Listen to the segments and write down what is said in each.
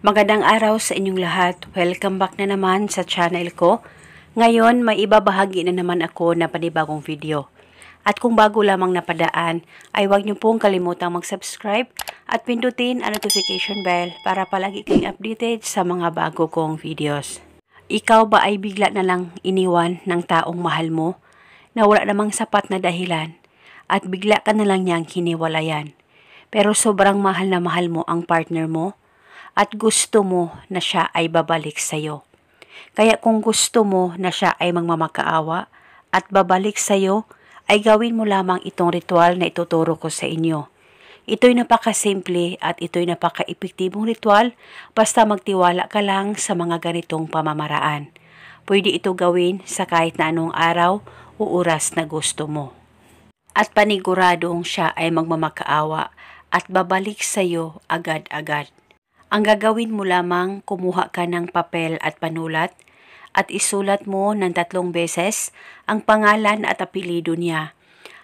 Magandang araw sa inyong lahat. Welcome back na naman sa channel ko. Ngayon, may ibabahagi na naman ako na panibagong video. At kung bago lamang napadaan, ay huwag niyo pong kalimutang mag-subscribe at pindutin ang notification bell para palagi kayong updated sa mga bago kong videos. Ikaw ba ay bigla na lang iniwan ng taong mahal mo na wala namang sapat na dahilan at bigla ka na lang niyang hiniwalayan? Pero sobrang mahal na mahal mo ang partner mo at gusto mo na siya ay babalik sa'yo. Kaya kung gusto mo na siya ay magmamakaawa at babalik sa'yo, ay gawin mo lamang itong ritual na ituturo ko sa inyo. Ito'y napakasimple at ito'y napaka-epektibong ritual basta magtiwala ka lang sa mga ganitong pamamaraan. Pwede ito gawin sa kahit na anong araw o oras na gusto mo. At paniguradong siya ay magmamakaawa at babalik sa'yo agad-agad. Ang gagawin mo lamang, kumuha ka ng papel at panulat at isulat mo ng 3 beses ang pangalan at apelyido niya.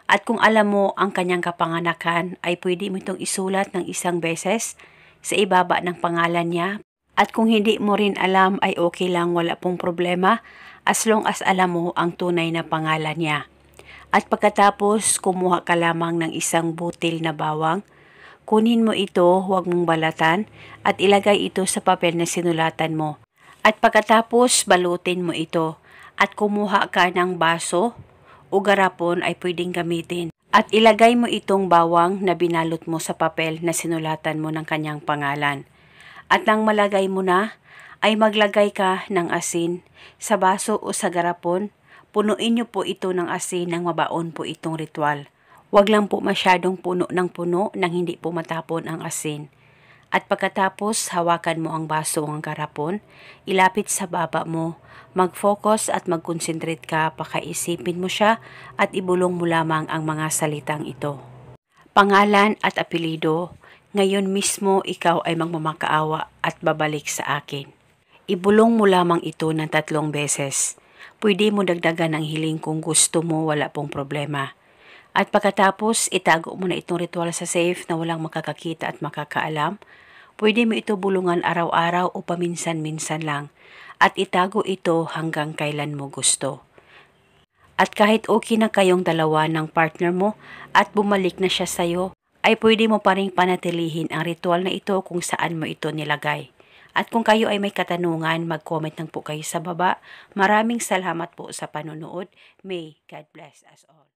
At kung alam mo ang kanyang kapanganakan, ay pwede mo itong isulat ng 1 beses sa ibaba ng pangalan niya. At kung hindi mo rin alam, ay okay lang, wala pong problema as long as alam mo ang tunay na pangalan niya. At pagkatapos, kumuha ka lamang ng 1 butil na bawang. Kunin mo ito, huwag mong balatan, at ilagay ito sa papel na sinulatan mo. At pagkatapos, balutin mo ito. At kumuha ka ng baso o garapon ay pwedeng gamitin. At ilagay mo itong bawang na binalot mo sa papel na sinulatan mo ng kanyang pangalan. At nang malagay mo na, ay maglagay ka ng asin sa baso o sa garapon. Punuin niyo po ito ng asin nang mabaon po itong ritual. Huwag lang po masyadong puno ng puno nang hindi po matapon ang asin. At pagkatapos, hawakan mo ang baso o ang garapon, ilapit sa baba mo, mag-focus at mag-concentrate ka, pakaisipin mo siya at ibulong mo lamang ang mga salitang ito. Pangalan at apelyido, ngayon mismo ikaw ay magmamakaawa at babalik sa akin. Ibulong mo lamang ito ng 3 beses. Pwede mo dagdagan ang hiling kung gusto mo, wala pong problema. At pagkatapos, itago mo na itong ritual sa safe na walang makakakita at makakaalam. Pwede mo ito bulungan araw-araw o paminsan-minsan lang. At itago ito hanggang kailan mo gusto. At kahit okay na kayong dalawa ng partner mo at bumalik na siya sa'yo, ay pwede mo pa rin panatilihin ang ritual na ito kung saan mo ito nilagay. At kung kayo ay may katanungan, mag-comment lang po kayo sa baba. Maraming salamat po sa panonood. May God bless us all.